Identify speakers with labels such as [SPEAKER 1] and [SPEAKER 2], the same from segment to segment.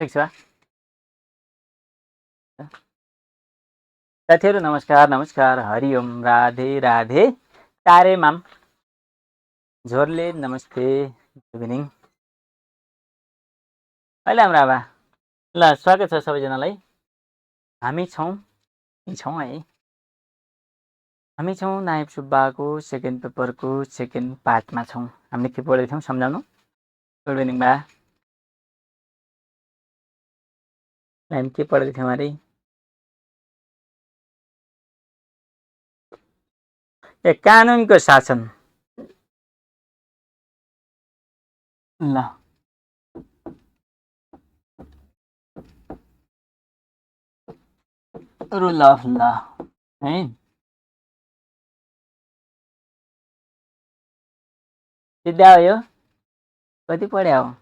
[SPEAKER 1] ठिक छ साथीहरू नमस्कार नमस्कार हरिओम राधे राधे तारे माम झोरले नमस्ते गुड इभिनिङ अहिले हाम्रो आवा ल स्वागत छ सबैजनालाई हामी छौँ है हामी छौँ नायब सुब्बाको सेकेन्ड पेपरको सेकेन्ड पार्टमा छौँ हामीले के पढ्दै थियौँ सम्झाउनु गुड इभिनिङ बा हामी के पढ्दै थियौँ अरे ए कानुनको शासन ल रुल अफ ल है सिद्धा हो यो कति पढ्या हो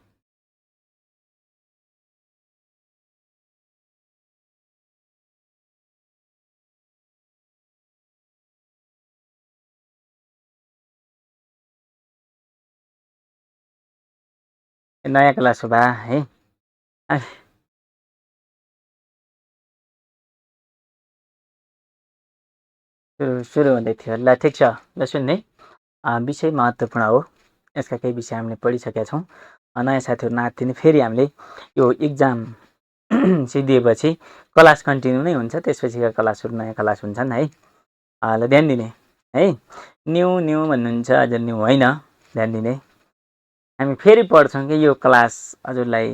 [SPEAKER 1] नयाँ क्लास हो बा है सुरु हुँदै थियो ल ठिक छ ल सुन्ने विषय महत्त्वपूर्ण हो यसका केही विषय हामीले पढिसकेका छौँ नयाँ साथीहरू नातिने फेरि हामीले यो इक्जाम सिद्धिएपछि क्लास कन्टिन्यू नै हुन्छ त्यसपछिका क्लासहरू नयाँ क्लास हुन्छन् है ल ध्यान दिने है न्यू न्यू भन्नुहुन्छ अझ न्यू होइन ध्यान दिने हामी फेरि पढ्छौँ कि यो क्लास हजुरलाई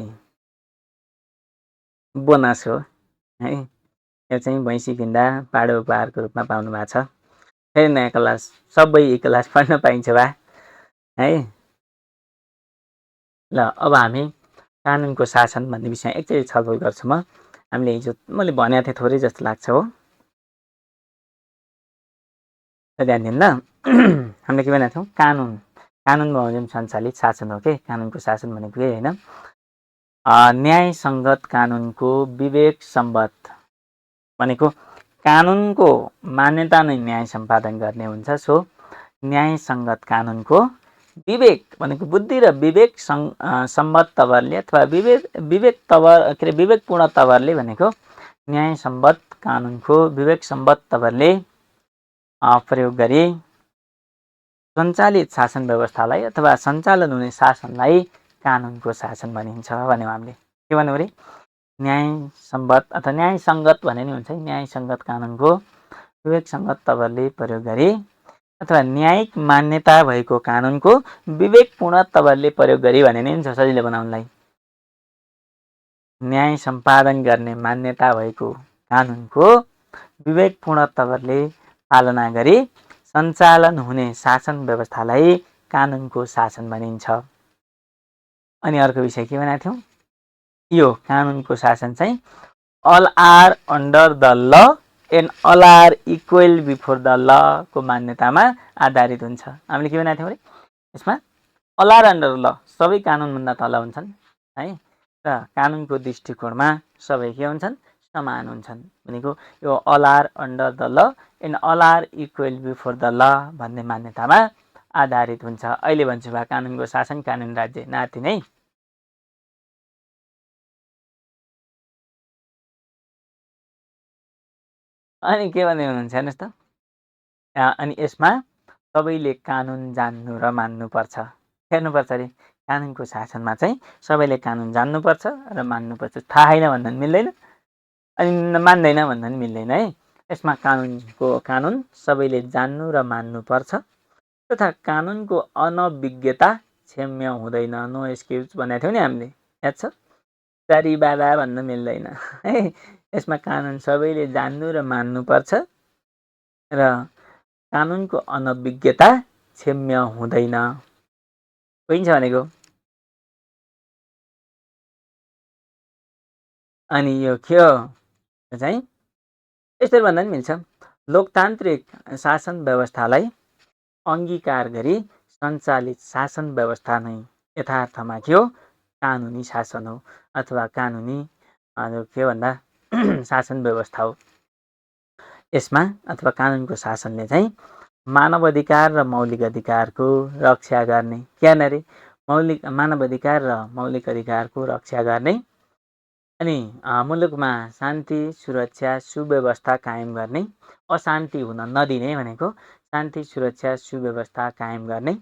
[SPEAKER 1] बोनस हो है यो चाहिँ भैँसी किन्दा पाडो उपहारको रूपमा पाउनु भएको छ फेरि नयाँ क्लास सबै क्लास पढ्न पाइन्छ बा है ल अब हामी कानुनको शासन भन्ने विषय एकचोटि छलफल गर्छु म हामीले हिजो मैले भनेको थिएँ थोरै जस्तो लाग्छ हो ध्यान दिनु ल हामीले के भनेको थियौँ कानुन बमोजिम सञ्चालित शासन हो के कानुनको शासन भनेको के होइन न्याय सङ्गत कानुनको विवेक सम्बद्ध भनेको कानुनको मान्यता नै न्याय सम्पादन गर्ने हुन्छ सो न्याय सङ्गत कानुनको विवेक भनेको बुद्धि र विवेक सम्बद्ध तवरले अथवा विवेकपूर्ण तवरले भनेको न्याय सम्बद्ध कानुनको विवेक सम्बद्ध तवरले प्रयोग गरी सञ्चालित शासन व्यवस्थालाई अथवा सञ्चालन हुने शासनलाई कानुनको शासन भनिन्छ भन्यौँ हामीले के भन्यौँ अरे न्याय सम्बद्ध अथवा न्याय सङ्गत भने नि हुन्छ न्याय सङ्गत कानुनको विवेक सङ्गत तवरले प्रयोग गरी अथवा न्यायिक मान्यता भएको कानुनको विवेकपूर्ण तवरले प्रयोग गरी भने नि हुन्छ सजिलो बनाउनलाई न्याय सम्पादन गर्ने मान्यता भएको कानुनको विवेकपूर्ण तवरले पालना गरी सञ्चालन हुने शासन व्यवस्थालाई कानुनको शासन भनिन्छ अनि अर्को विषय के भनेको थियौँ यो कानुनको शासन चाहिँ all are under the law and all are equal before the law को मान्यतामा आधारित हुन्छ हामीले के भनेको थियौँ अरे यसमा अल आर अन्डर ल सबै कानुनभन्दा तल हुन्छन् है र कानुनको दृष्टिकोणमा सबै के हुन्छन् समान हुन्छन् भनेको यो all are under the law and all are equal before the law भन्ने मान्यतामा आधारित हुन्छ अहिले भन्छु बा कानुनको शासन कानुन राज्य नाति नै अनि के भन्दै हुनुहुन्छ हेर्नुहोस् त अनि यसमा सबैले कानुन जान्नु र मान्नुपर्छ हेर्नुपर्छ अरे कानुनको शासनमा चाहिँ सबैले कानुन जान्नुपर्छ र मान्नुपर्छ थाहा छैन भन्दा पनि मिल्दैन अनि मान्दैन भन्दा पनि मिल्दैन है यसमा कानुन सबैले जान्नु र मान्नुपर्छ तथा कानुनको अनभिज्ञता क्षम्य हुँदैन नो एक्सक्युज भनेको थियौँ नि हामीले याद छ चारी बाबा भन्न मिल्दैन है यसमा कानुन सबैले जान्नु र मान्नुपर्छ र कानुनको अनभिज्ञता क्षम्य हुँदैन बुझिन्छ भनेको अनि यो के हो चाहिँ यसरी भन्दा पनि मिल्छ लोकतान्त्रिक शासन व्यवस्थालाई अङ्गीकार गरी सञ्चालित शासन व्यवस्था नै यथार्थमा के हो कानुनी शासन हो अथवा कानुनी के भन्दा शासन व्यवस्था हो यसमा अथवा कानुनको शासनले चाहिँ मानव अधिकार र मौलिक अधिकारको रक्षा गर्ने के अरे मानव अधिकार र मौलिक अधिकारको रक्षा गर्ने अनि मुलुकमा शान्ति सुरक्षा सुव्यवस्था कायम गर्ने, अशान्ति हुन नदिने भनेको शान्ति सुरक्षा सुव्यवस्था कायम गर्ने।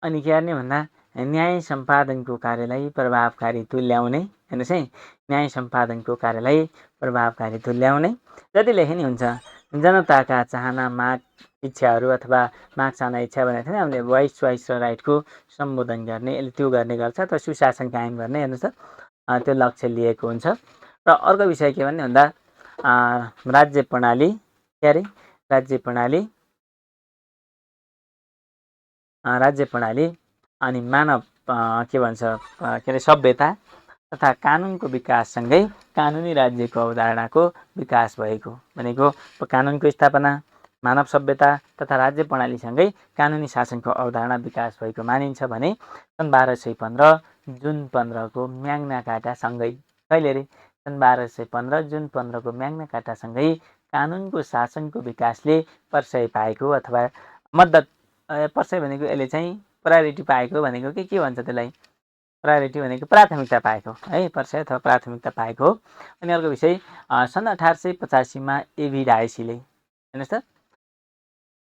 [SPEAKER 1] अनि के गर्ने भन्दा न्याय सम्पादनको कार्यलाई प्रभावकारी तुल्याउने। हेर्नुहोस् है, न्याय सम्पादनको कार्यलाई प्रभावकारी तुल्याउने। जति लेखे नि हुन्छ जनताका चाहना माग इच्छाहरू अथवा माग चाहना इच्छा भनेको थियो नि हामीले भोइस चोइस र राइटको सम्बोधन गर्ने, यसले त्यो गर्ने गर्छ। त सुशासन कायम गर्ने, हेर्नुहोस् त त्यो लक्ष्य लिएको हुन्छ। र अर्को विषय के भन्ने भन्दा राज्य प्रणाली, के अरे राज्य प्रणाली अनि मानव के भन्छ के अरे सभ्यता तथा कानुनको विकाससँगै कानुनी राज्यको अवधारणाको विकास भएको भनेको कानुनको स्थापना, मानव सभ्यता तथा राज्य प्रणालीसँगै कानुनी शासनको अवधारणा विकास भएको मानिन्छ भने सन् 1215 जुन 15को म्याग्ना कार्टासँगै, कहिले रे सन् 1215 जुन 15को म्याग्ना कार्टासँगै कानुनको शासनको विकासले परिचय पाएको अथवा मद्दत परिचय भनेको यसले चाहिँ प्रायोरिटी पाएको भनेको के भन्छ त्यसलाई, प्रायोरिटी भनेको प्राथमिकता पाएको है, परिचय अथवा प्राथमिकता पाएको हो। अनि अर्को विषय सन् 1885मा एभी डायसीले, हेर्नुहोस् त,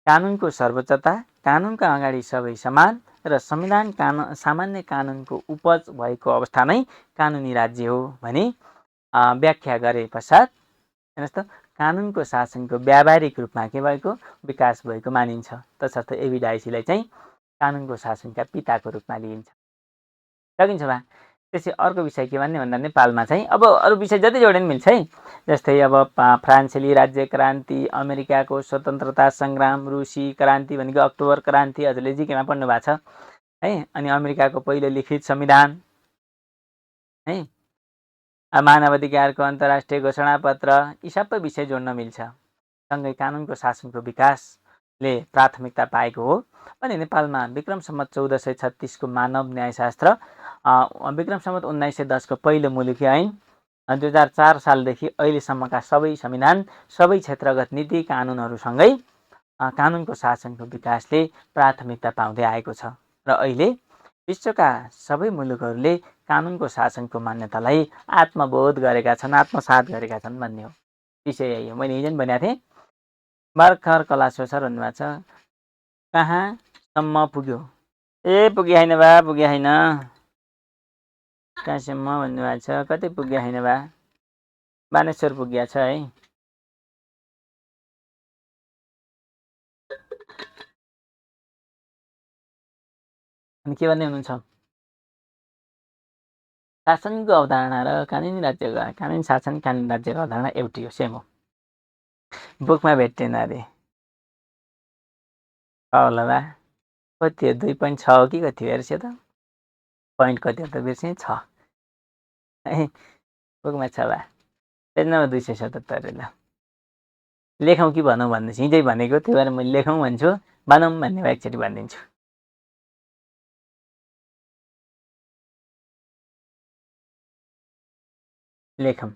[SPEAKER 1] कानुनको सर्वोच्चता, कानुनका अगाडि सबै समान र संविधान सामान्य कानुनको उपज भएको अवस्था नै कानुनी राज्य हो भनी व्याख्या गरे पश्चात, हेर्नुहोस् त, कानुनको शासनको व्यावहारिक रूपमा के भएको विकास भएको मानिन्छ। तसर्थ एभी डायसीलाई चाहिँ कानुनको शासनका पिताको रूपमा लिइन्छ। सकिन्छ बा। त्यसै अर्को विषय के भन्ने भन्दा नेपालमा चाहिँ अब अरू विषय जति जोडे पनि मिल्छ है। जस्तै अब फ्रान्सेली राज्य क्रान्ति, अमेरिकाको स्वतन्त्रता सङ्ग्राम, रुसी क्रान्ति भनेको अक्टोबर क्रान्ति, हजुरले जिकेमा पढ्नु भएको छ है। अनि अमेरिकाको पहिलो लिखित संविधान है, मानवाधिकारको अन्तर्राष्ट्रिय घोषणापत्र, यी सबै विषय जोड्न मिल्छ। सँगै कानुनको शासनको विकासले प्राथमिकता पाएको हो। अनि नेपालमा विक्रम सम्वत 1436को मानव न्यायशास्त्र, विक्रम सम्वत 1910को पहिलो मुलुकी ऐन, 2004 सालदेखि अहिलेसम्मका सबै संविधान, सबै क्षेत्रगत नीति कानुनहरूसँगै कानुनको शासनको विकासले प्राथमिकता पाउँदै आएको छ। र अहिले विश्वका सबै मुलुकहरूले कानुनको शासनको मान्यतालाई आत्मबोध गरेका छन्, आत्मसात गरेका छन् भन्ने हो। विषय यही हो। मैले हिजो पनि भनेको थिएँ, भर्खर कलाश्वर सर भन्नुभएको छ कहाँसम्म पुग्यो, पुग्यो होइन बा, पुग्यो होइन, कहाँसम्म भन्नुभएको छ, कतै पुग्यो होइन बा, बानेश्वर पुग्या छ है। अनि के भन्ने हुनुहुन्छ, शासनको अवधारणा र कानुनी राज्यको कानुनी शासन कानुनी राज्यको अवधारणा एउटै हो, सेम हो। बुकमा भेट्टेन अरे होला बा, कति हो 2.6 हो कि कति हो हेर्छ त, पोइन्ट कति हो त बिर्सेँ, 6 है, बुकमा छ बा, पेज नम्बर 277। ल लेखौँ कि भनौँ भन्दैछु, हिजै भनेको, त्यही भएर मैले लेखौँ भन्छु, भनौँ भन्ने भए एकचोटि भनिदिन्छु। लेखौँ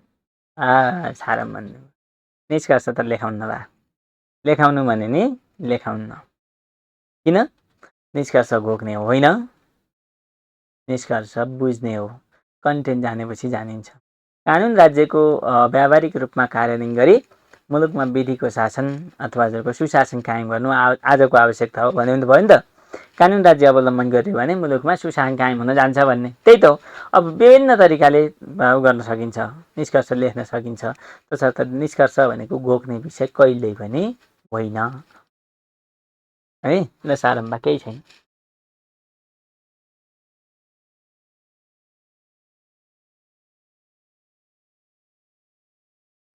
[SPEAKER 1] सारम भन्नु निष्कर्ष त लेखाउन्न बा, लेखाउनु भने नि लेखाउन्न, किन निष्कर्ष घोक्ने होइन, निष्कर्ष बुझ्ने हो। कन्टेन्ट जानेपछि जानिन्छ। कानुन राज्यको व्यावहारिक रूपमा कार्यान्वयन गरी मुलुकमा विधिको शासन अथवा हजुरको सुशासन कायम गर्नु आजको आवश्यकता हो भन्यो भने त भयो नि त। कानुन राज्य अवलम्बन गर्यो भने मुलुकमा सुशासन कायम हुन जान्छ भन्ने त्यही त हो। अब विभिन्न तरिकाले गर्न सकिन्छ, निष्कर्ष लेख्न सकिन्छ। तसर्थ निष्कर्ष भनेको घोक्ने विषय कहिल्यै पनि होइन है। ल सारम्भ केही छैन।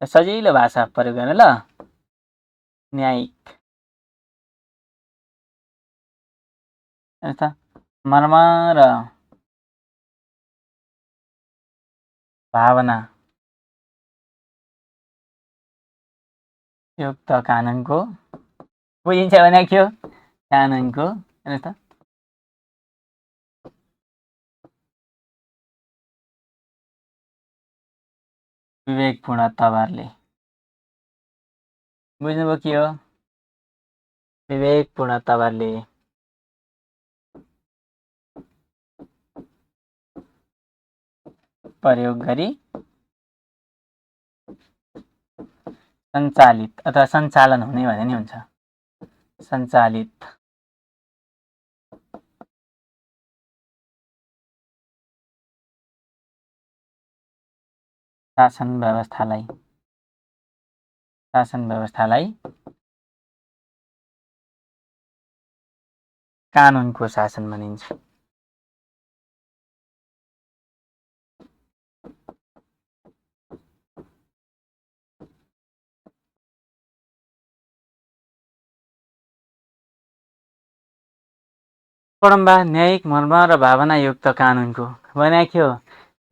[SPEAKER 1] सजिलो भाषा प्रयोग गर्ने ल, न्यायिक मर्म र भावना युक्त कानुनको, बुझिन्छ भने के हो कानुनको, हेर्नुहोस् त विवेकपूर्ण तवरले, बुझ्नुभयो के हो विवेकपूर्ण तवरले प्रयोग गरी सञ्चालित अथवा सञ्चालन हुने भने नि हुन्छ। सञ्चालित शासन व्यवस्थालाई कानुनको शासन भनिन्छ। पढम्बा न्यायिक मर्म र भावनायुक्त कानुनको भनेको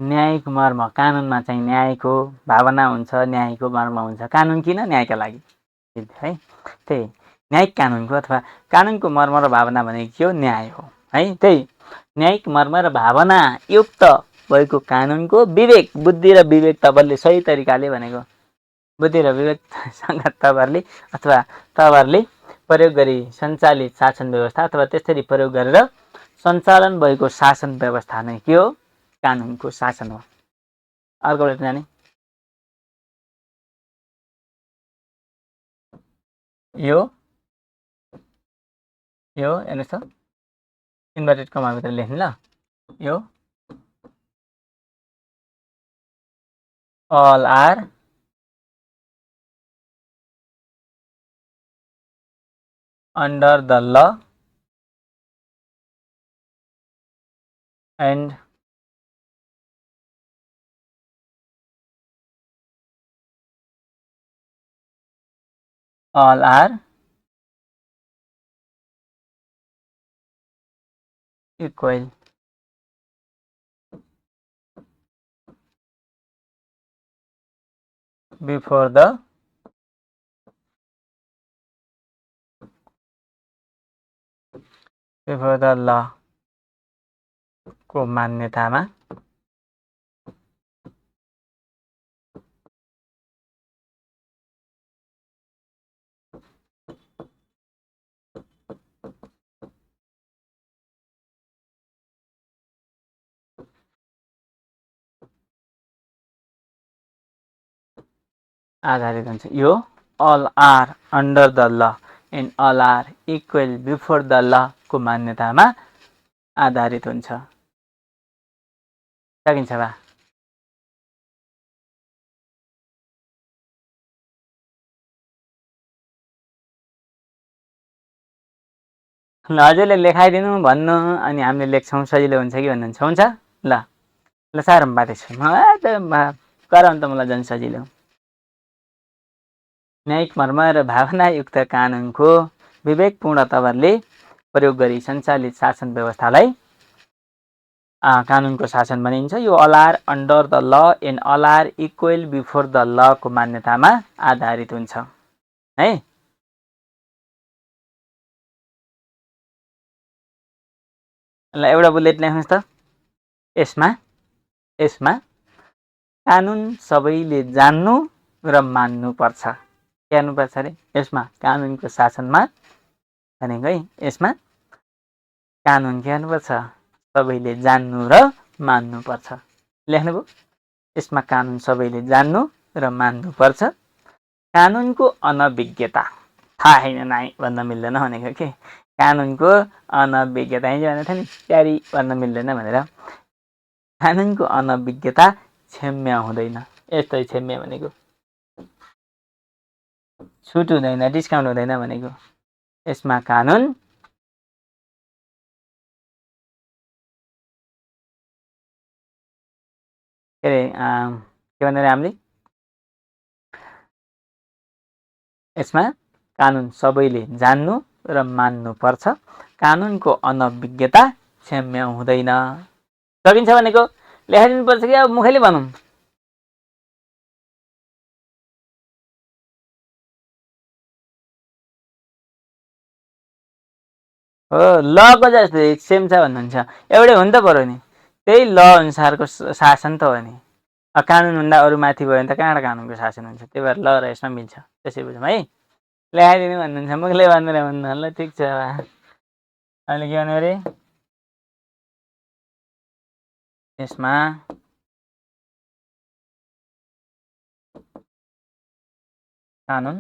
[SPEAKER 1] न्यायिक मर्म, कानुनमा चाहिँ न्यायको भावना हुन्छ, न्यायको मर्म हुन्छ। कानुन किन? न्यायका लागि है। त्यही न्यायिक कानुनको अथवा कानुनको मर्म र भावना भनेको के हो? न्याय हो है। त्यही न्यायिक मर्म र भावना युक्त भएको कानुनको विवेक, बुद्धि र विवेक तपाईँहरूले सही तरिकाले भनेको बुद्धि र विवेकसँग तपाईँहरूले प्रयोग गरी सञ्चालित शासन व्यवस्था अथवा त्यसरी प्रयोग गरेर सञ्चालन भएको शासन व्यवस्था नै के हो? कानुनको शासन हो। अर्कोबाट जाने यो हेर्नुहोस् त, इन्भर्टेड कमाभित्र लेख्नु ल। यो all are under the law and all are equal before the law को मान्यतामा आधारित हुन्छ। यो all are under the law and all are equal before the law को मान्यतामा आधारित हुन्छ। सकिन्छ बा? ल हजुरले लेखाइदिनु भन्नु अनि हामीले लेख्छौँ, सजिलो हुन्छ कि भन्नुहुन्छ? हुन्छ ल ल साह्रो बाटो छु गराउनु त मलाई झन् सजिलो। न्यायिक मर्म र भावनायुक्त कानुनको विवेकपूर्ण तवरले प्रयोग गरी सञ्चालित शासन व्यवस्थालाई कानुनको शासन भनिन्छ। यो all are under the law and all are equal before the law को मान्यतामा आधारित हुन्छ है। ल एउटा बुलेट लेख्नुहोस् त। यसमा कानुन सबैले जान्नु र मान्नु पर्छ। के गर्नुपर्छ अरे? यसमा कानुनको शासनमा भनेको है, यसमा कानुन के गर्नुपर्छ? सबैले जान्नु र मान्नु पर्छ। लेख्नुभयो? यसमा कानुन सबैले जान्नु र मान्नु पर्छ। कानुनको अनभिज्ञता थाहा छैन नाइ भन्न मिल्दैन भनेको के? कानुनको अनभिज्ञता भनेको थियो नि, प्यारी भन्न मिल्दैन भनेर। कानुनको अनभिज्ञता क्षम्य हुँदैन। यस्तै क्षम्य भनेको छुट हुँदैन, डिस्काउन्ट हुँदैन भनेको। यसमा कानुन के अरे के भन्ने हामीले? यसमा कानुन सबैले जान्नु र मान्नु पर्छ। कानुनको अनभिज्ञता क्षम्य हुँदैन। सकिन्छ भनेको लेखाइदिनु पर्छ कि अब मुखैले भनौँ? हो, लको जस्तै सेम छ भन्नुहुन्छ। एउटै हो नि त बरु नि, त्यही ल अनुसारको शासन त हो नि। कानुनभन्दा अरू माथि भयो भने त कहाँबाट कानुनको शासन हुन्छ? त्यही भएर ल र यसमा मिल्छ, त्यसै बुझौँ है। ल्याइदिनु भन्नुहुन्छ, मुखले भन्दैन भन्नु। ल ठिक छ। अहिले के भन्नु अरे? यसमा कानुन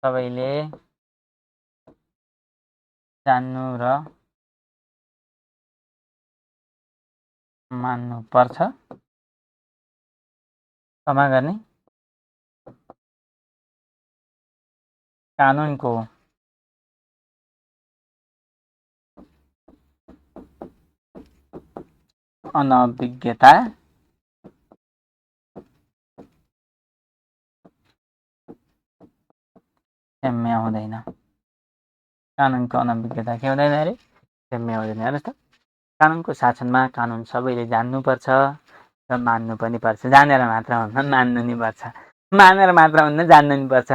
[SPEAKER 1] सबैले जान्नु र मान्नु पर्छ। क्षमा गर्ने कानुनको अनभिज्ञता क्षम्य हुँदैन। कानुनको अनभिज्ञता के हुँदैन अरे? क्षम्य हुँदैन। हेर्नुहोस् त, कानुनको शासनमा कानुन सबैले जान्नुपर्छ र मान्नु पनि पर्छ। जानेर मात्र हुन्न, मान्नु नि पर्छ। मानेर मात्र हुन्न, जान्नु नि पर्छ।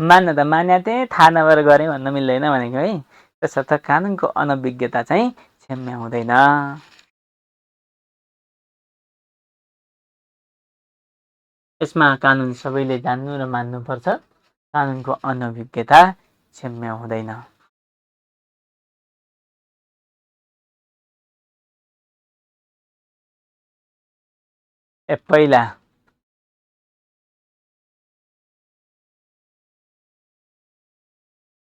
[SPEAKER 1] मान्न त मान्या त्यही थाहा नभएर गरेँ भन्न मिल्दैन भनेको है। त्यसर्थ कानुनको अनभिज्ञता चाहिँ क्षम्य हुँदैन। यसमा कानुन सबैले जान्नु र मान्नुपर्छ, कानुनको अनभिज्ञता क्षम्य हुँदैन। पहिला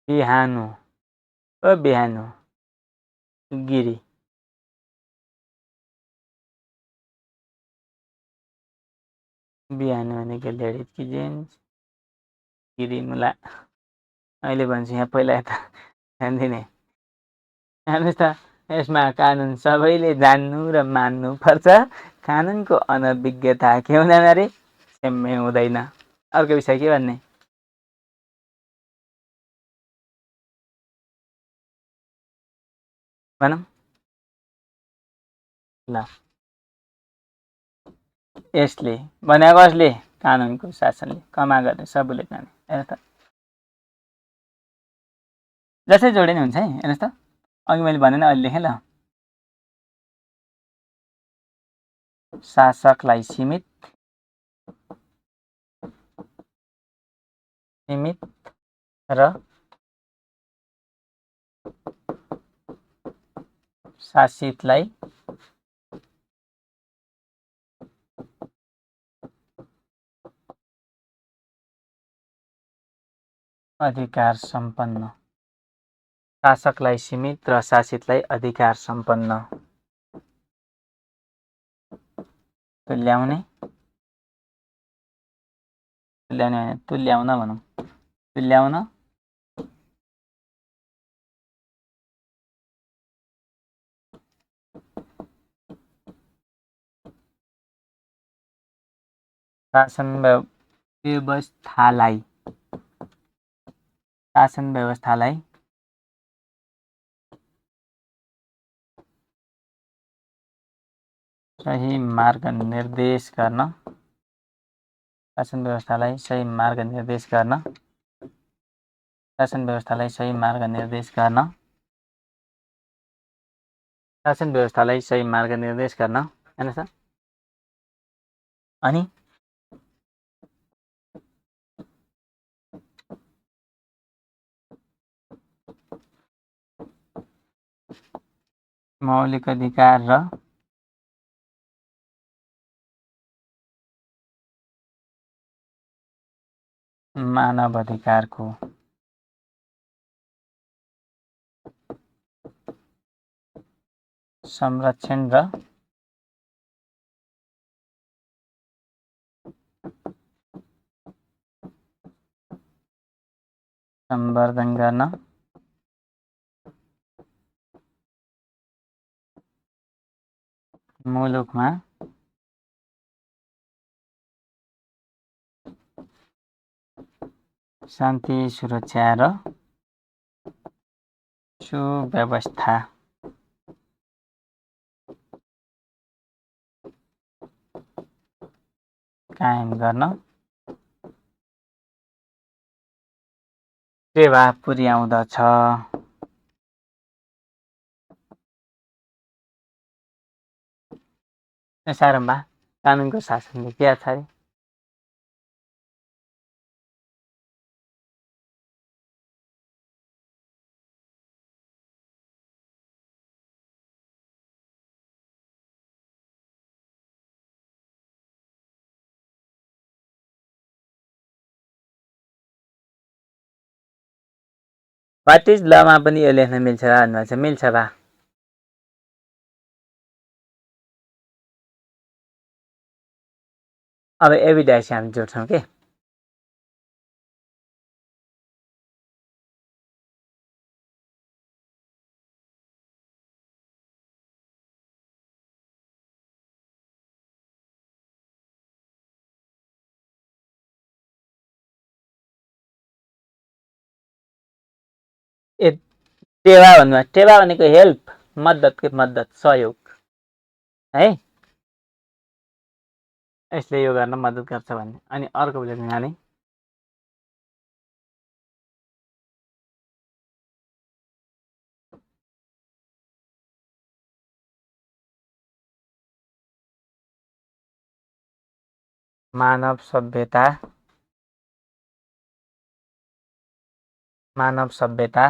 [SPEAKER 1] बिहानो बिहानो गिरी बिहानो भनेको लेडिज कि जेन्ट्स? गिरी मुला अहिले भन्छु यहाँ पहिला यता ध्यान दिने। हेर्नुहोस् त, यसमा कानुन सबैले जान्नु र मान्नु पर्छ, कानुनको अनभिज्ञता के हुँदैन अरे? क्षम्य हुँदैन। अर्को विषय के भन्ने? भनौँ ल। यसले भनेको कसले? कानुनको शासनले। कमा गर्ने सबैले जाने। हेर्नुहोस् त, जसै जोडे नि हुन्छ है। हेर्नुहोस् त, अघि मैले भने नि, अहिले लेखेँ ल। शासकलाई सीमित र शासितलाई अधिकार सम्पन्न। शासकलाई सीमित र शासितलाई अधिकार सम्पन्न। तुल्याउने तुल्याउन भनौँ। तुल्याउन शासन व्यवस्थालाई सही मार्ग निर्देश गर्न। शासन व्यवस्थालाई सही मार्ग निर्देश गर्न। शासन व्यवस्थालाई सही मार्ग निर्देश गर्न। शासन व्यवस्थालाई सही मार्ग निर्देश गर्न। हेर्नुहोस् त, अनि मौलिक अधिकार र मानव अधिकारको संरक्षण र सम्वर्धन गर्न मुलुकमा शान्ति, सुरक्षा र सुव्यवस्था कायम गर्न सेवा पुर्याउँदछ। सारम्भा कानुनको शासनले के छ अरे? वाट इज लमा पनि यो लेख्न मिल्छ भन्नुभएको छ। मिल्छ बा। अब एभिडेन्स हामी जोड्छौँ के ए टेवा भन्नुभयो। टेवा भनेको हेल्प, मद्दत के मद्दत, सहयोग है। यसले यो गर्न मद्दत गर्छ भन्ने। अनि अर्को बुझ्नु नानी मानव सभ्यता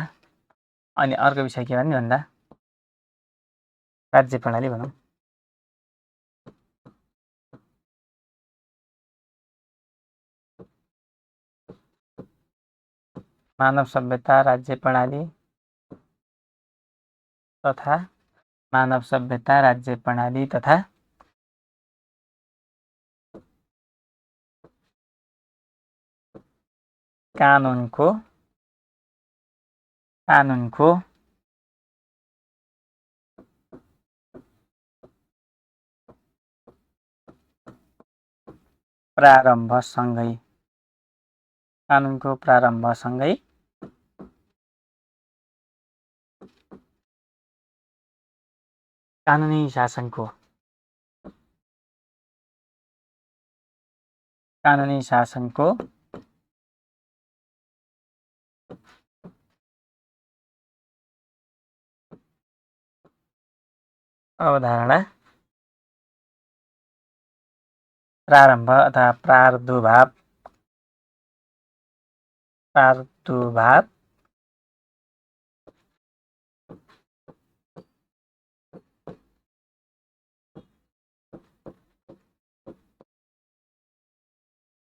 [SPEAKER 1] अनि अर्को विषय के भन्ने भन्दा राज्य प्रणाली भनौँ। मानव सभ्यता राज्य प्रणाली तथा मानव सभ्यता राज्य प्रणाली तथा कानुनको प्रारम्भसँगै कानुनी शासनको अवधारणा प्रारम्भ अथवा प्रादुर्भाव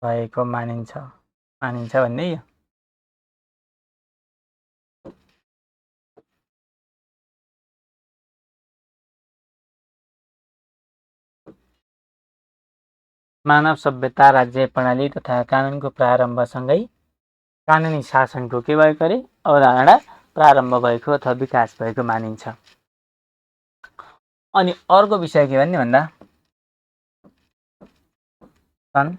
[SPEAKER 1] भएको मानिन्छ भन्ने यो मानव सभ्यता राज्य प्रणाली तथा कानुनको प्रारम्भसँगै कानुनी शासनको के भएको अरे अवधारणा प्रारम्भ भएको अथवा विकास भएको मानिन्छ। अनि अर्को विषय के भन्ने भन्दा सन्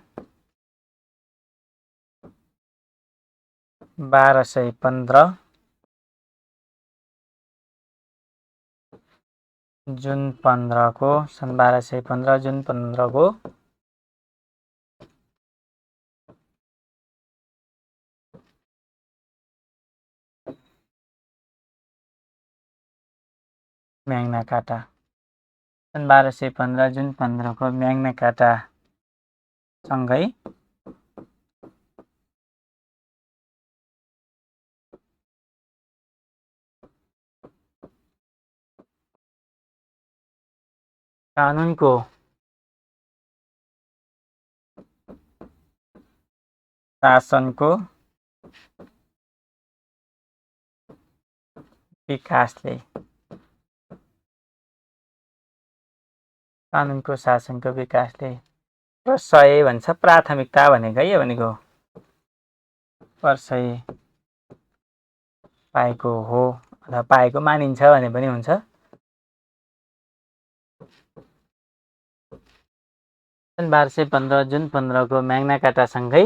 [SPEAKER 1] 1215 जुन 15 को म्याग्ना कार्टा सन् 1215 जुन 15 को म्याग्ना कार्टा सँगै कानुनको शासनको विकासले प्रशय भन्छ प्राथमिकता भनेको है। भनेको प्रशय पाएको हो अथवा पाएको मानिन्छ भने पनि हुन्छ। सन् 1215 जुन 15 को म्याग्ना कार्टासँगै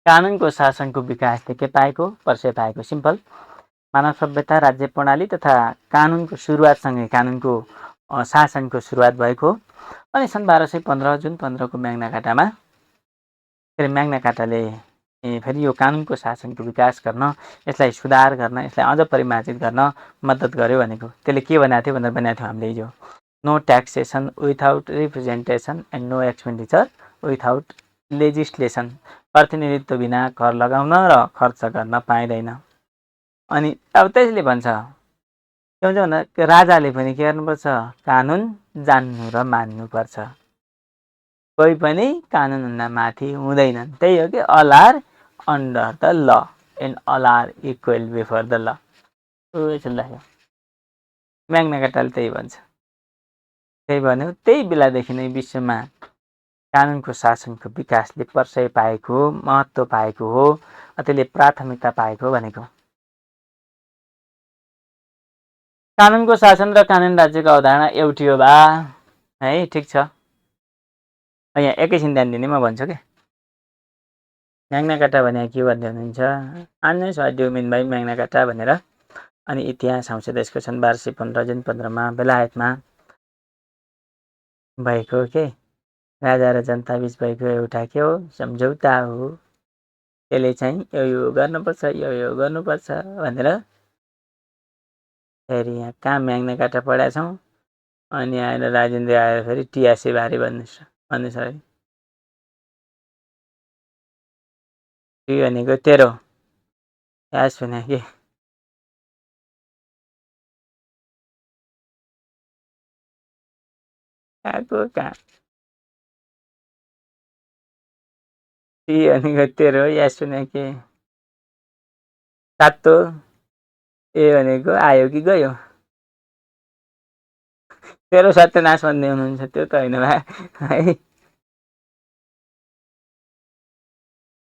[SPEAKER 1] कानुनको शासनको विकासले के पाएको प्रशय पाएको। सिम्पल मानव सभ्यता राज्य प्रणाली तथा कानुनको सुरुवातसँगै कानुनको शासनको सुरुवात भएको। अनि सन् 1215 जुन 15 को म्याग्ना कार्टामा म्याग्ना कार्टाले फेरि यो कानुनको शासनको विकास गर्न, यसलाई सुधार गर्न, यसलाई अझ परिमार्जित गर्न मद्दत गर्यो भनेको। त्यसले के बनाएको थियो भनेर बनाएको थियो हामीले हिजो, no taxation without representation and no expenditure without legislation. प्रतिनिधित्व बिना कर लगाउन र खर्च गर्न पाइँदैन। अनि अब त्यसले भन्छ के भन्छ भन्दा राजाले पनि के गर्नुपर्छ, कानुन जान्नु र मान्नुपर्छ। कोही पनि कानुनभन्दा माथि हुँदैनन्। त्यही हो कि all are under the law and all are equal before the law. एकछिन लाग्यो। म्याग्ना कार्टाले त्यही भन्छ। त्यही भन्यो त्यही बेलादेखि नै विश्वमा कानुनको शासनको विकासले प्रशय पाएको हो, महत्त्व पाएको हो, त्यसले प्राथमिकता पाएको भनेको। कानुनको शासन र कानुन राज्यको अवधारणा एउटै हो बा है। ठिक छ, यहाँ एकैछिन ध्यान दिने म भन्छु क्या। म्याग्ना कार्टा भने के भन्दै हुनुहुन्छ, आन्नेस what do mean by Magna Carta भनेर। अनि इतिहास आउँछ त्यसको सन् 1215 जुन 15मा बेलायतमा भएको के राजा र जनता बिच भएको एउटा के हो सम्झौता हो। त्यसले चाहिँ यो गर्नुपर्छ, यो गर्नुपर्छ भनेर। फेरि यहाँ कहाँ म्याग्ना कार्टा पढाएको छौँ, अनि आएर राजेन्द्र आएर फेरि टिआसे बारे भन्दैछ है। टी भनेको तेरो याद सुने कि कहाँको कहाँ। टी भनेको तेरो याद सुने कि तातो। ए भनेको आयो कि गयो। तेरो सत्यनाश भन्दै हुनुहुन्छ, त्यो त होइन भा है।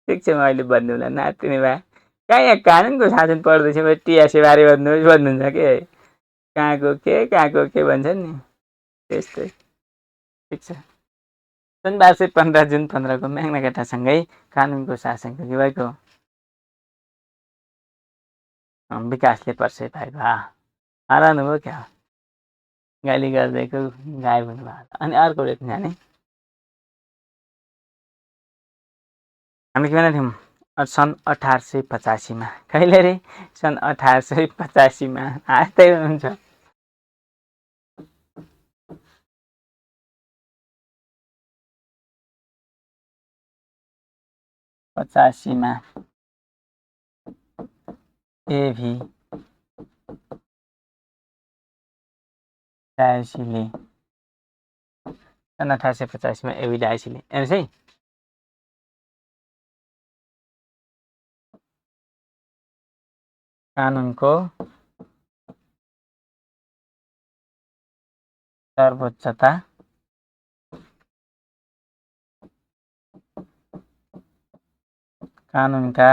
[SPEAKER 1] ठिक छ, म अहिले भन्नुलाई नातिने भए कहाँ यहाँ कानुनको शासन पढ्दैछ भने टिआसे बारे भन्नुहुन्छ के। कहाँको के भन्छ नि त्यस्तै। ठिक छ, सन् 1215 जुन 15को म्याग्ना कार्टासँगै कानुनको शासनको के भएको विकासले प्रशय पाएको। हराउनु भयो क्या, गाली गरिदिएको गायब हुनुभयो। अनि अर्को रेट जाने हामी के भनेको थियौँ सन् 1885मा। कहिले रे सन् 1885मा हाँस्दै हुनुहुन्छ। मा एभी डायसीले सन् 1885मा एभी डायसीले हेर्नुहोस् है, कानुनको सर्वोच्चता कानुनका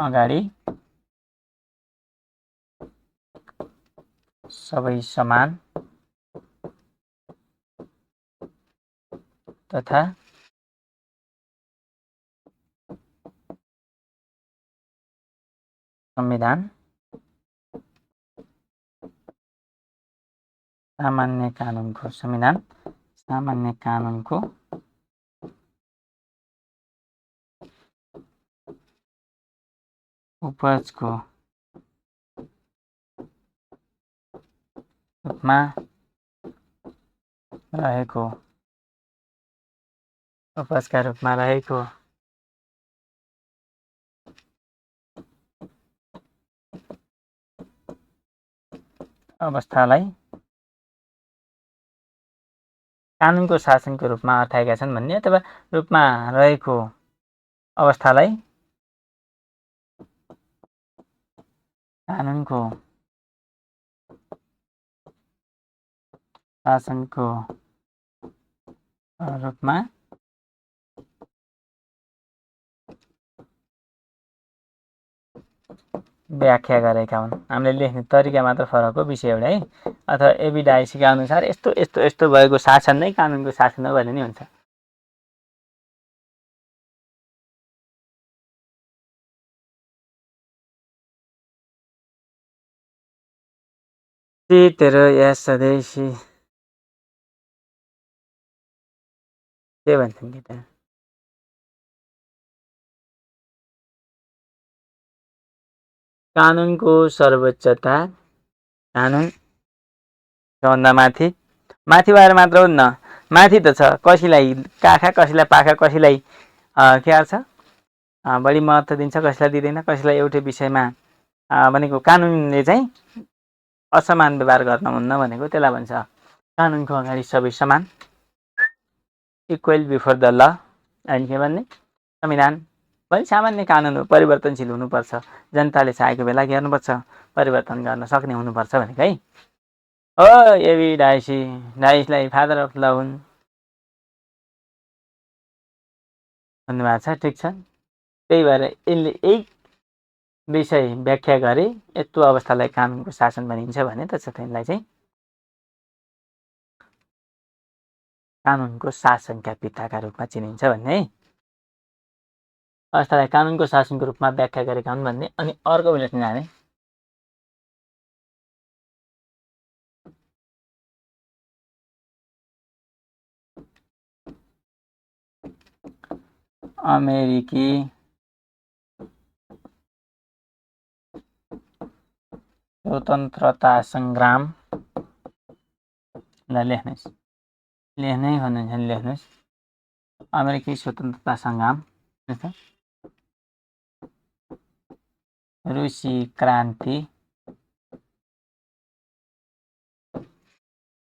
[SPEAKER 1] अगाडि सबै समान तथा संविधान सामान्य कानुनको उपजको रूपमा रहेको अवस्थालाई कानुनको शासनको रूपमा अर्थाएका छन् भन्ने, अथवा रूपमा रहेको अवस्थालाई कानुनको शासनको रूपमा व्याख्या गरेका हुन्। हामीले लेख्ने तरिका मात्र फरक हो, विषय एउटा है। अथवा एभी डायसीका अनुसार यस्तो यस्तो यस्तो भएको शासन नै कानुनको शासन हो भन्ने नि हुन्छ। तेरो या स्वदेशी के भन्छन् कि त कानुनको सर्वोच्चता, कानुन सबभन्दा माथि भएर मात्र हुन्न, माथि त छ, कसैलाई काखा कसैलाई पाखा, कसैलाई के गर्छ बढी महत्त्व दिन्छ, कसैलाई दिँदैन, कसैलाई एउटै विषयमा भनेको कानुनले चाहिँ असमान व्यवहार गर्न हुन्न भनेको त्यसलाई भन्छ कानुनको अगाडि सबै समान, इक्वल बिफोर द ल। अनि के भन्ने संविधान पनि सामान्य कानुन हो, परिवर्तनशील हुनुपर्छ, जनताले चाहेको बेला गर्नुपर्छ, परिवर्तन गर्न सक्ने हुनुपर्छ भनेको है। हो एबी डाइसलाई फादर अफ लभ भन्नुभएको छ। ठिक छ, त्यही भएर यसले यही विषय व्याख्या गरे यस्तो अवस्थालाई कानुनको शासन भनिन्छ भने त त्यसलाई चाहिँ कानुनको शासनका पिताका रूपमा चिनिन्छ भन्ने है। अवस्थालाई कानुनको शासनको रूपमा व्याख्या गरेका हुन् भन्ने। अनि अर्को बुलेटिन जाने अमेरिकी स्वतन्त्रता सङ्ग्रामलाई लेख्नुहोस्, लेख्नै भन्नुहुन्छ भने लेख्नुहोस्। अमेरिकी स्वतन्त्रता सङ्ग्राम, रुसी क्रान्ति,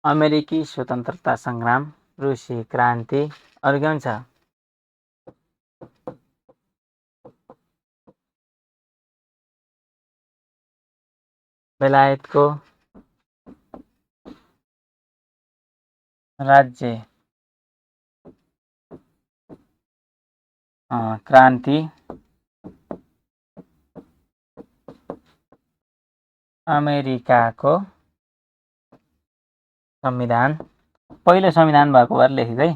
[SPEAKER 1] अमेरिकी स्वतन्त्रता सङ्ग्राम, रुसी क्रान्ति। अरू के हुन्छ? बेलायतको राज्य क्रान्ति, अमेरिकाको संविधान। पहिलो संविधान भएको भएर लेखेको है,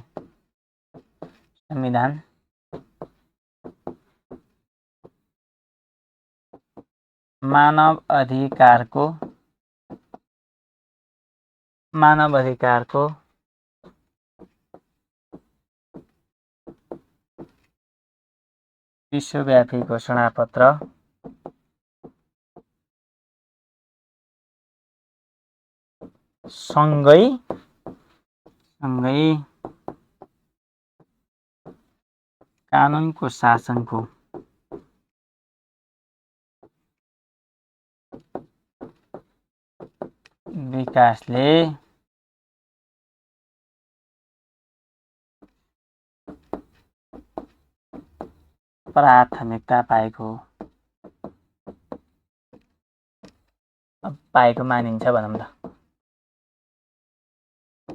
[SPEAKER 1] संविधान। मानव अधिकारको विश्वव्यापी घोषणापत्र सँगै कानुनको शासनको विकासले प्राथमिकता पाएको मानिन्छ भनौँ त।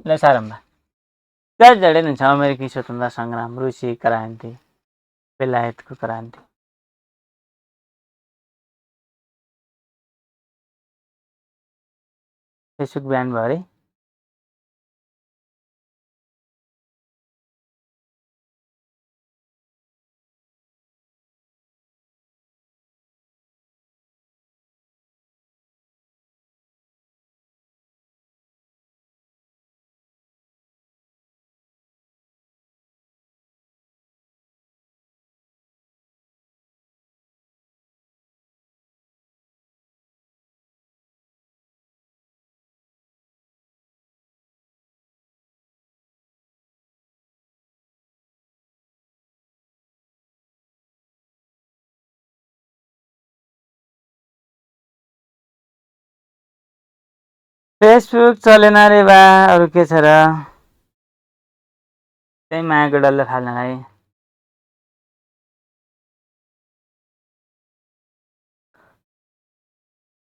[SPEAKER 1] ल सारम्भा क्या जडेन हुन्छ अमेरिकी स्वतन्त्रता सङ्ग्राम, रुसी क्रान्ति, बेलायतको क्रान्ति। फेसबुक ब्यान भयो अरे। फेसबुक चलेन रे बा, अरू के छ र? त्यही मायाको डल्लो फाल्नलाई।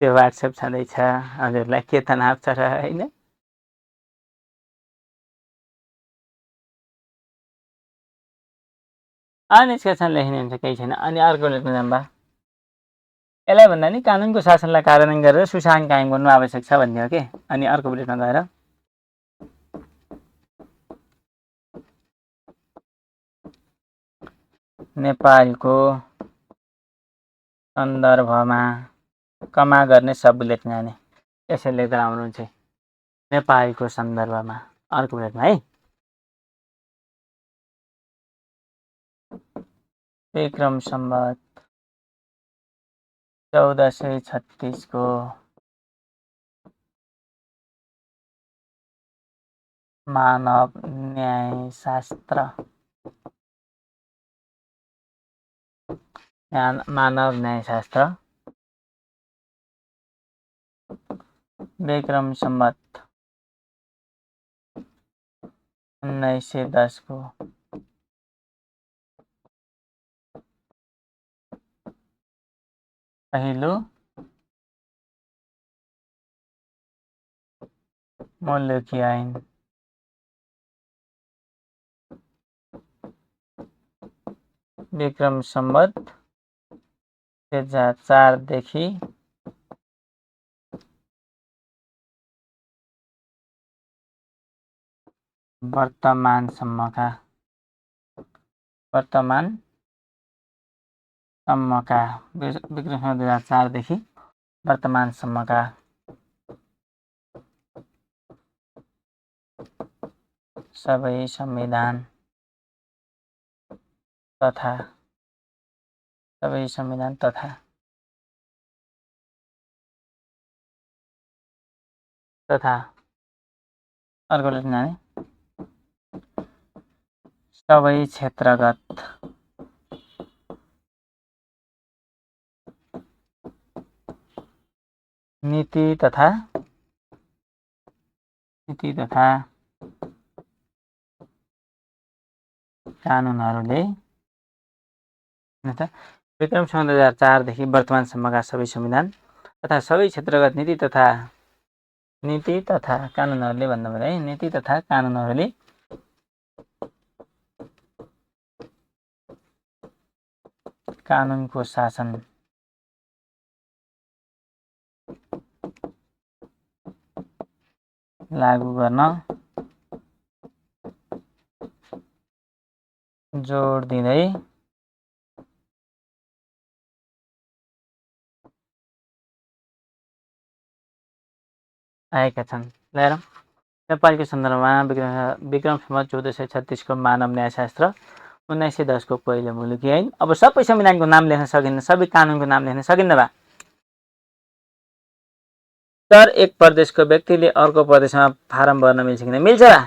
[SPEAKER 1] त्यो वाट्सएप छँदैछ, हजुरलाई के तनाव छ र होइन? निष्कर्षण लेख्ने हुन्छ, केही छैन। अनि अर्को लेख्नु जाम्बा, यसलाई भन्दा नि कानुनको शासनलाई कार्यान्वयन गरेर सुशासन कायम गर्नु आवश्यक छ भन्ने हो कि। अनि अर्को बुलेटमा गएर नेपालको सन्दर्भमा कमा गर्ने सब बुलेट जाने, यसरी लेख्दा आउनुहुन्छ नेपालको सन्दर्भमा। अर्को बुलेटमा है, विक्रम सम्वत 1436 को मानव न्यायशास्त्र, विक्रम सम्वत 1910 को पहिलो मुलुकी ऐन विक्रम सम्वत 2004 देखि वर्तमानसम्मका विक्रम सम्वत 2004 देखि वर्तमानसम्मका सबै संविधान तथा अर्को लेख्न सबै क्षेत्रगत नीति तथा कानुनहरूले विक्रम सम्वत 2004 देखि वर्तमानसम्मका सबै संविधान तथा सबै क्षेत्रगत नीति तथा कानुनहरूले भन्नु पर्यो है। नीति तथा कानुनहरूले कानुनको शासन लागू गर्न जोड दिँदै आएका छन्। हेर नेपालको सन्दर्भमा विक्रम सम्वत 1436 को मानव न्यायशास्त्र 1910 को पहिलो मुलुकी ऐन। अब सबै संविधानको नाम लेख्न सकिन्न, सबै कानुनको नाम लेख्न सकिन्न बा। तर एक प्रदेशको व्यक्तिले अर्को प्रदेशमा फारम भर्न मिल्छ कि नै? मिल्छ बा।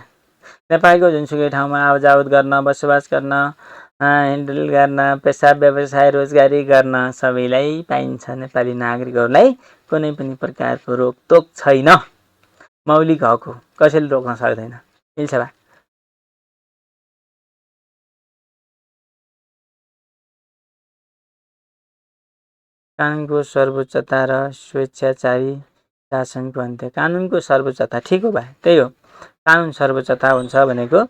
[SPEAKER 1] नेपालको जुनसुकै ठाउँमा आवजावत गर्न, बसोबास गर्न, ह्यान्डल गर्न, पेसा व्यवसाय रोजगारी गर्न सबैलाई पाइन्छ। नेपाली नागरिकहरूलाई कुनै पनि प्रकारको रोकटोक छैन। मौलिक हक हो, कसैले रोक्न सक्दैन। मिल्छ बा। कानुनको सर्वोच्चता र स्वेच्छाचारी शासनको अन्त्य। कानुनको सर्वोच्चता ठिक हो बा, त्यही हो। कानुन सर्वोच्चता हुन्छ भनेको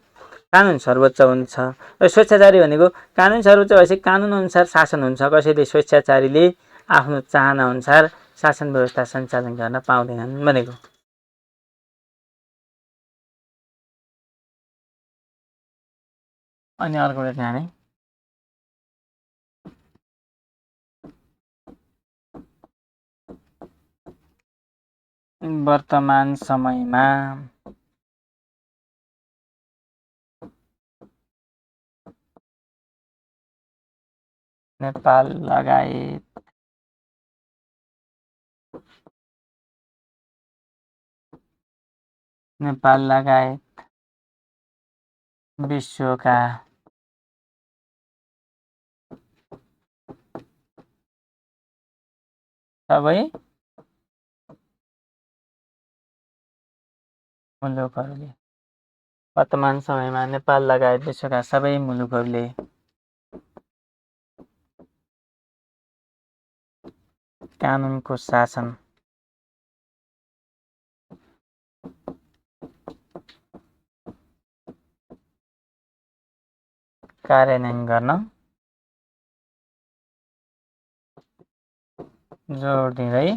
[SPEAKER 1] कानुन सर्वोच्च हुन्छ र स्वेच्छाचारी भनेको कानुन सर्वोच्च भएपछि कानुन अनुसार शासन हुन्छ। कसैले स्वेच्छाचारीले आफ्नो चाहना अनुसार शासन व्यवस्था सञ्चालन गर्न पाउँदैनन् भनेको। अनि अर्को लेख्ने नै वर्तमान समयमा नेपाल लगायत विश्वका सबै मुलुकहरूले वर्तमान समयमा नेपाल लगायत विश्वका सबै मुलुकहरूले कानुनको शासन कार्यान्वयन गर्न जोड दिँदै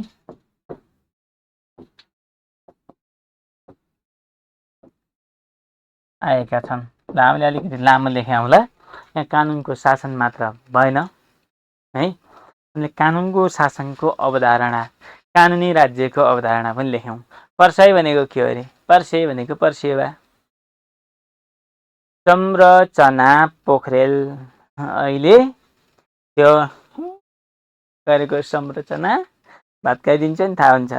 [SPEAKER 1] आएका छन्। ल हामीले अलिकति लामो लेखेँ होला। यहाँ कानुनको शासन मात्र भएन है, हामीले कानुनको शासनको अवधारणा, कानुनी राज्यको अवधारणा पनि लेख्यौँ। पर्साई भनेको के हो अरे? पर्से भनेको पर्सिएवा। संरचना पोखरेल अहिले त्यो गरेको संरचना भात खाइदिन्छ नि, थाहा हुन्छ।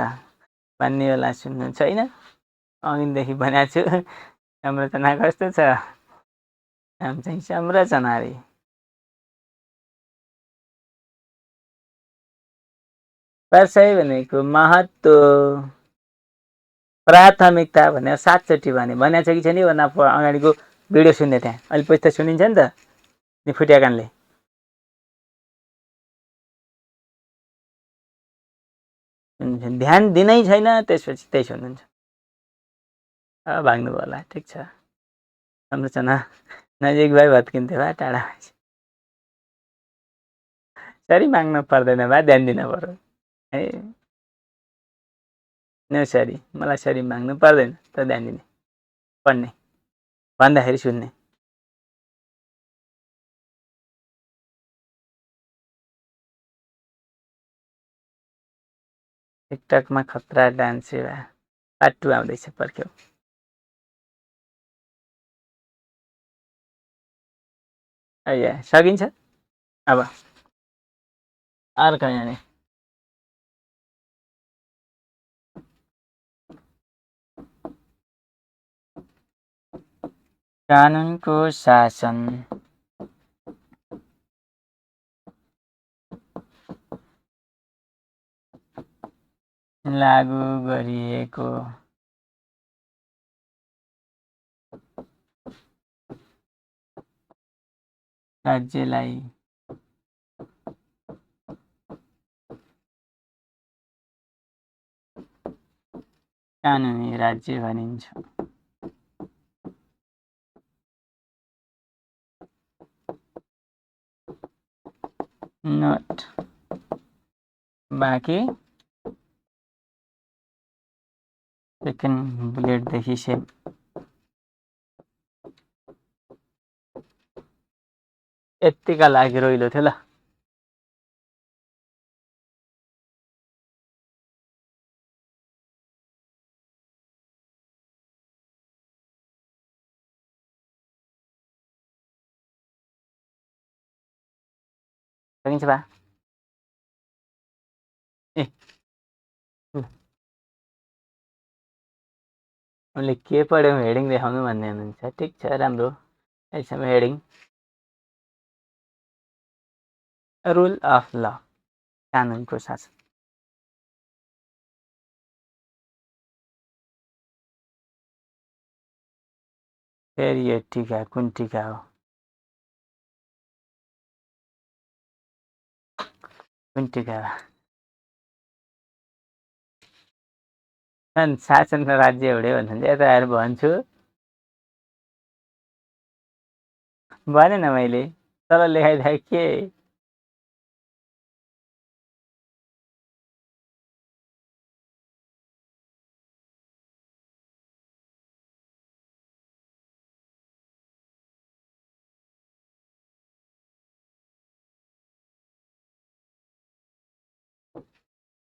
[SPEAKER 1] भन्नेवाला सुन्नु छैन, अघिदेखि भनेको छु। संरचना कस्तो छ? नाम चाहिँ संरचना अरे। पर्साई भनेको महत्त्व, प्राथमिकता भनेर 7 चोटि भनेको छ कि छैन भन्दा अगाडिको भिडियो सुन्ने त्यहाँ अहिले पछि त सुनिन्छ नि त फुटिया कानले। ध्यान दिनै छैन त्यसपछि त्यही सुन्नुहुन्छ। भाग्नु होला, ठिक छ, राम्रो छ न। नजिक भए भत्किन्थ्यो भए टाढा भएछ। सरी माग्नु पर्दैन भए ध्यान दिनु पर्यो है। नो सरी, मलाई सरी माग्नु पर्दैन, त ध्यान दिने, पढ्ने, भन्दाखेरि सुन्ने। टिकटकमा खतरा डान्स सेवा पार्ट 2 आउँदैछ, पर्ख्यौ। सकिन्छ अब अर्को यहाँनिर कानुनको शासन लागू गरिएको राज्यलाई कानुनी राज्य भनिन्छ। नोट बाँकी सेकेन्ड बुलेटदेखि सेम यतिका लागि रोइलो थियो ल। सकिन्छ बा ए उनले के पढ्यौँ हेडिङ देखाउनु भन्ने हुनुहुन्छ। ठिक छ, राम्रो, यसमा हेडिङ रुल अफ ल, कानुनको शासन। फेरि यो टिका कुन टिका हो? कुन टिका हो? शासन र राज्य एउटै भन्नुहुन्छ। यता आएर भन्छु भनेन मैले, तर लेखाइदिए के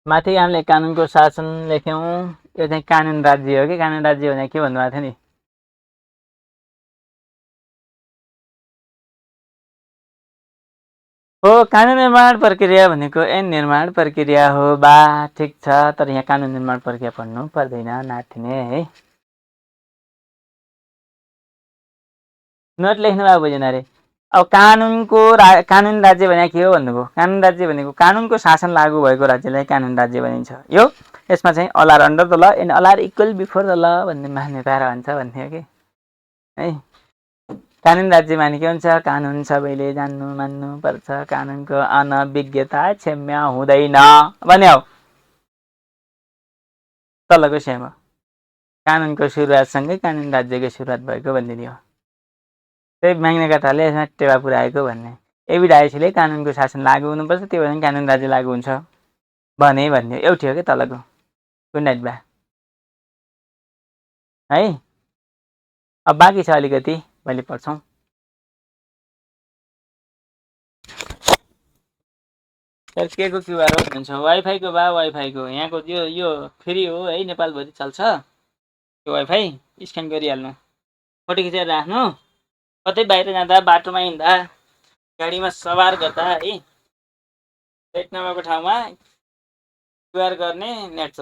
[SPEAKER 1] माथि हामीले कानुनको शासन लेख्यौँ। यो चाहिँ कानुन राज्य हो कि? कानुन राज्य भने के भन्नुभएको थियो नि? हो, कानुन निर्माण प्रक्रिया भनेको ऐन निर्माण प्रक्रिया हो बा, ठिक छ। तर यहाँ कानुन निर्माण प्रक्रिया पढ्नु पर्दैन, नातिने है। नोट लेख्नु भएको बुझेन अरे। अब कानुन राज्य भने के हो भन्नुभयो? कानुन राज्य भनेको कानुनको शासन लागू भएको राज्यलाई कानुन राज्य भनिन्छ। यो यसमा चाहिँ all are under the law and all are equal before the law भन्ने मान्यता रहन्छ भन्ने हो कि है। कानुन राज्य माने के हुन्छ? कानुन सबैले जान्नु मान्नु पर्छ, कानुनको अनभिज्ञता क्षम्य हुँदैन भन्ने हो। तलको सेम हो, कानुनको सुरुवातसँगै कानुन राज्यको सुरुवात भएको भनिदिने हो। त्यही माग्ने कथाले यसमा टेवा पुऱ्याएको भन्ने। एभिडाइसीले कानुनको शासन लागू हुनुपर्छ, त्यो भने कानुन राज्य लागू हुन्छ भने भन्ने एउटै हो कि तलको। गुड नाइट बा है। अब बाँकी छ अलिकति, मैले पढ्छौँ। के को क्युआर हो भन्छ? वाइफाईको बा, वाइफाईको यहाँको यो फ्री हो है, नेपालभरि चल्छ यो वाइफाई। स्क्यान गरिहाल्नु, फोटो खिचेर राख्नु, कतै बाहिर जाँदा, बाटोमा हिँड्दा, गाडीमा सवार गर्दा है, नेट नभएको ठाउँमा क्युआर गर्ने, नेट चलाउने।